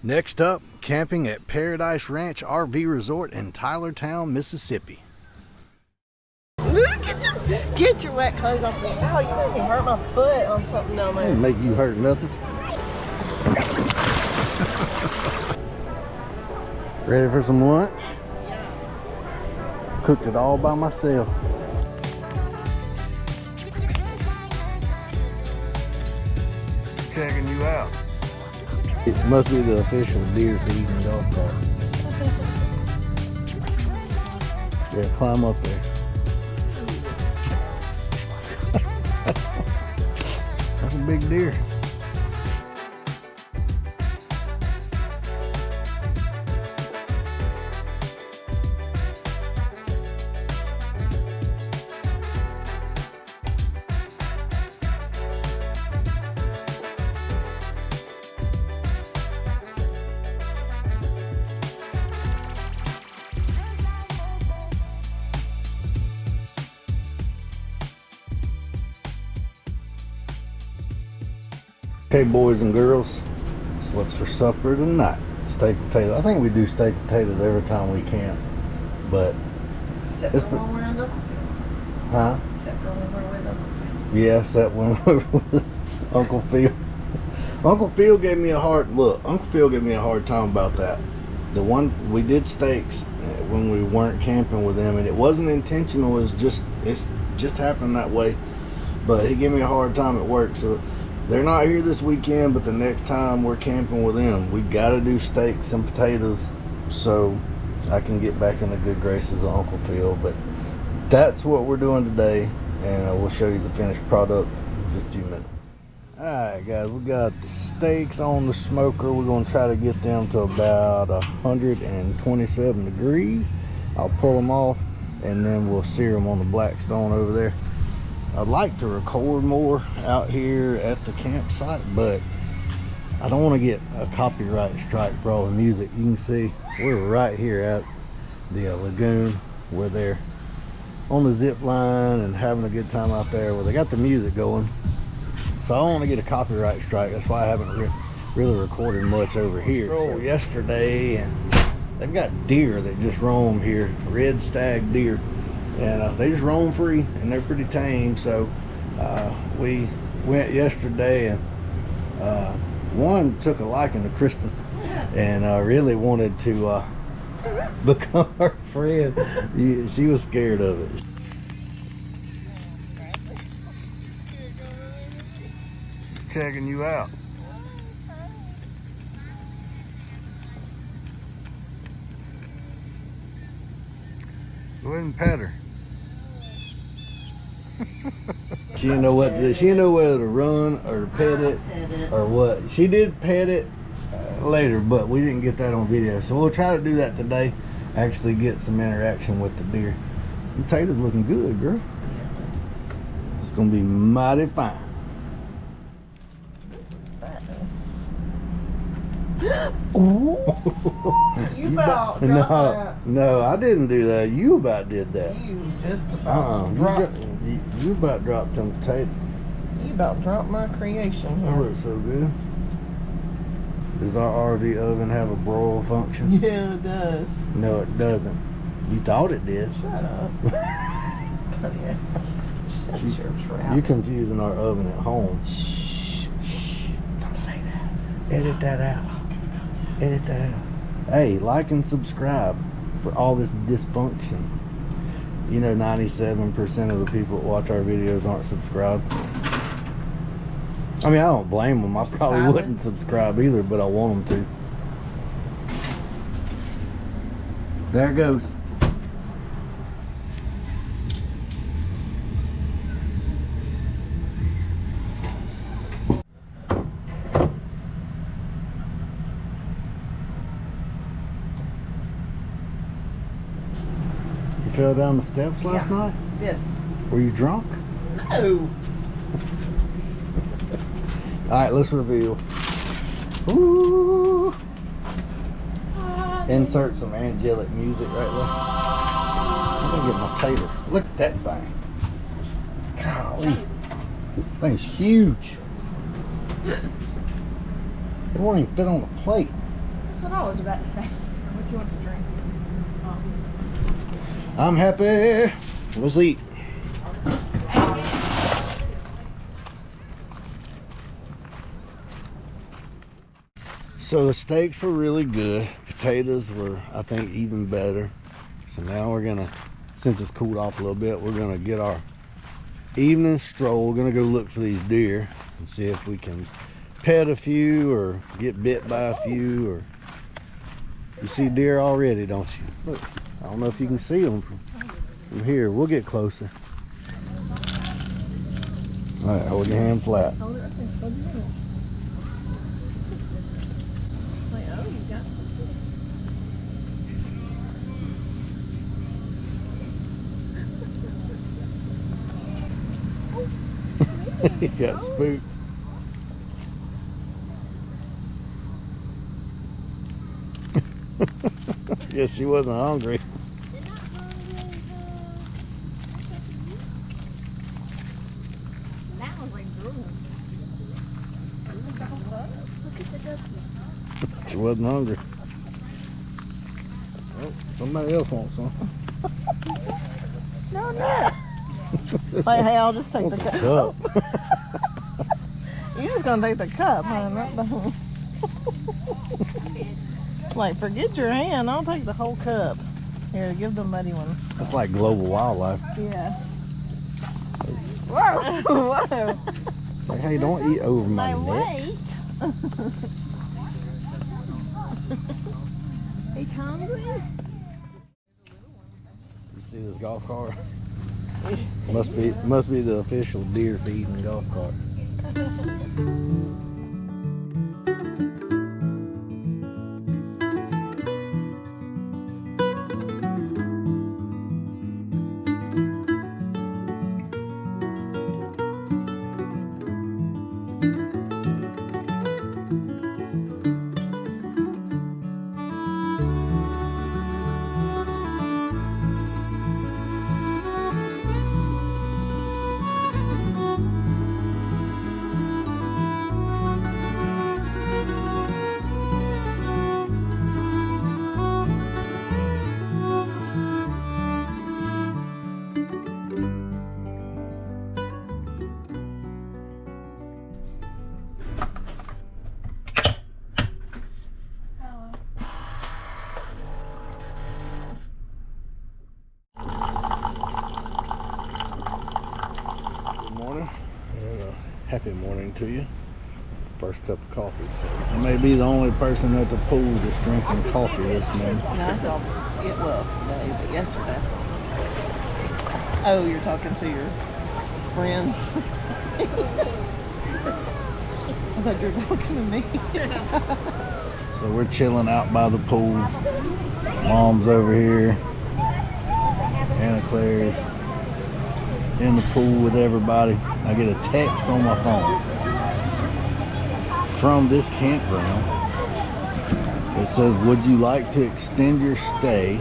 Next up, camping at Paradise Ranch RV Resort in Tylertown, Mississippi. Get your wet clothes off me. Oh, you made me hurt my foot on something down there. Didn't make you hurt nothing. Ready for some lunch? Cooked it all by myself. Checking you out. It must be the official deer feeding golf cart. Yeah, climb up there. That's a big deer. Okay, boys and girls, so what's for supper tonight? Steak potatoes. I think we do steak potatoes every time we can, but Except for when we're in Uncle Phil. Huh? Except for when we're with Uncle Phil. Yeah, except when we're with Uncle Phil. Uncle Phil gave me a hard look. Uncle Phil gave me a hard time about that. The one we did steaks when we weren't camping with them, and it wasn't intentional. It's just happened that way. But he gave me a hard time at work, so. They're not here this weekend, but the next time we're camping with them, we got to do steaks and potatoes so I can get back in the good graces of Uncle Phil. But that's what we're doing today, and we'll show you the finished product in just a few minutes. Alright guys, we got the steaks on the smoker. We're going to try to get them to about 127 degrees. I'll pull them off, and then we'll sear them on the black stone over there. I'd like to record more out here at the campsite, but I don't want to get a copyright strike for all the music. You can see we're right here at the Lagoon. We're there on the zip line and having a good time out there where they got the music going. So I don't want to get a copyright strike. That's why I haven't really recorded much over here. So yesterday, and they've got deer that just roam here, red stag deer. And they just roam free, and they're pretty tame. So we went yesterday, and one took a liking to Kristen and really wanted to become her friend. She was scared of it. She's checking you out. Go ahead and pet her. She didn't know what to, she didn't know whether to run or to pet it or what. She did pet it later, but we didn't get that on video. So we'll try to do that today. Actually get some interaction with the deer. The potatoes looking good, girl. It's gonna be mighty fine. Ooh. You about dropped that. No, I didn't do that. You about did that. You just about dropped. You about dropped them potatoes. You about dropped my creation here. That looks so good. Does our RV oven have a broil function? Yeah, it does. No, it doesn't. You thought it did. Shut up. You're confusing our oven at home. Shh. Don't say that. Edit that out. Edit that out. Hey, like and subscribe for all this dysfunction. You know, 97% of the people that watch our videos aren't subscribed. I mean, I don't blame them. I probably wouldn't subscribe either, but I want them to. There it goes. You fell down the steps last night? Yeah. Were you drunk? No. Alright, let's reveal. Ooh. Insert some angelic music right there. I'm gonna get my tater. Look at that thing. Golly. That thing's huge. It won't even fit on the plate. what I was about to say. What you want to drink? I'm happy. Let's eat. So the steaks were really good. Potatoes were, I think, even better. So now we're gonna, since it's cooled off a little bit, we're gonna get our evening stroll. We're gonna go look for these deer and see if we can pet a few or get bit by a few. Or you see deer already, don't you? Look, I don't know if you can see them from here. We'll get closer. All right, hold your hand flat. Hold it right there. Hold your hand. Like, oh, you got He got spooked. Yes, she wasn't hungry. That was like drooling. Look at the ducky. She wasn't hungry. Oh, somebody else wants some. no. Like, hey, I'll just take the cup. Cup. You're just gonna take the cup, huh? Not the Like, forget your hand. I'll take the whole cup. Here, give the muddy one. That's like global wildlife. Yeah. Whoa! Whoa! Like, hey, don't eat over my Like, neck. wait. He hungry? You see this golf cart? Must be the official deer feeding golf cart. Happy morning to you. First cup of coffee. So I may be the only person at the pool that's drinking coffee this morning. No, I saw it well today, but yesterday. Oh, you're talking to your friends. I thought you were talking to me. So we're chilling out by the pool. Mom's over here. Anna Claire's in the pool with everybody. I get a text on my phone from this campground. It says, would you like to extend your stay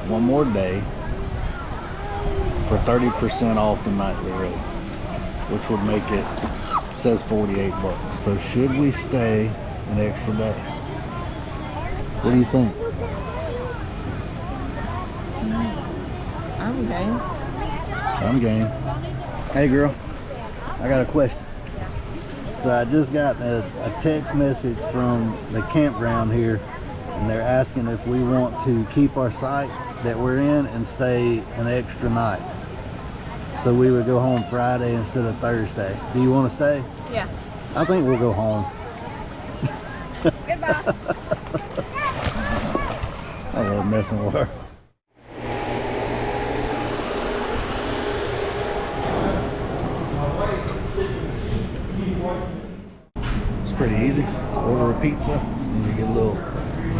one more day for 30% off the nightly rate, which would make it, says 48 bucks. So should we stay an extra day? What do you think? I'm game. I'm game. Hey girl, I got a question. So I just got a text message from the campground here, and they're asking if we want to keep our site that we're in and stay an extra night. So we would go home Friday instead of Thursday. Do you want to stay? Yeah. I think we'll go home. Goodbye. I love messing with her. It's pretty easy. Order a pizza and you get a little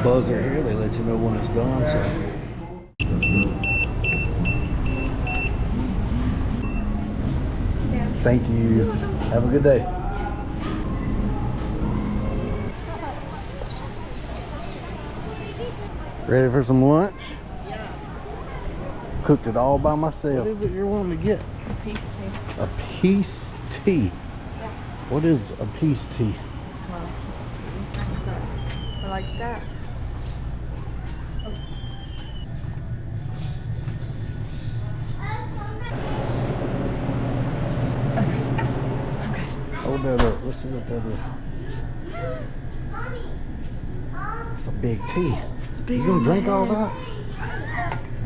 buzzer here. They let you know when it's done. So thank you. Have a good day. Ready for some lunch? Yeah. Cooked it all by myself. What is it you're wanting to get? Peace. A peace tea. What is a peace tea? I like that. that up. Let's see what that is. It's a big tea. You gonna drink all that?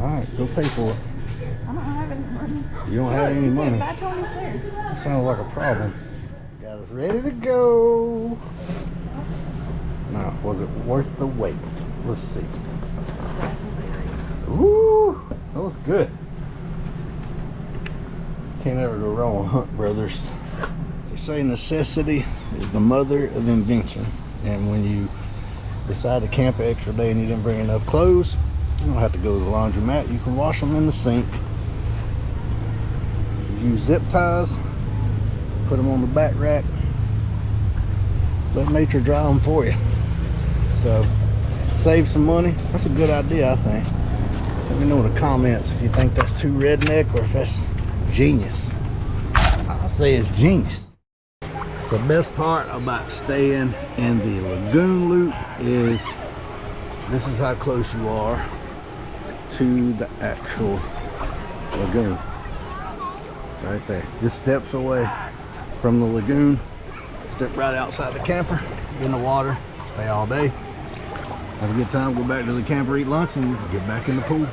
Alright, go pay for it. I don't have any money. You don't have any money? Buy 20 cents. That sounds like a problem. Got us ready to go. Now, was it worth the wait? Let's see. That's hilarious. Ooh, that was good. Can't ever go wrong with Hunt Brothers. They say necessity is the mother of invention. And when you decide to camp an extra day and you didn't bring enough clothes, you don't have to go to the laundromat. You can wash them in the sink. Use zip ties, put them on the back rack, let nature dry them for you. So save some money. That's a good idea, I think. Let me know in the comments if you think that's too redneck or if that's genius. I'll say it's genius. The best part about staying in the Lagoon Loop is this is how close you are to the actual lagoon. Right there, just steps away from the lagoon. Step right outside the camper, get in the water, stay all day, have a good time, go back to the camper, eat lunch, and get back in the pool.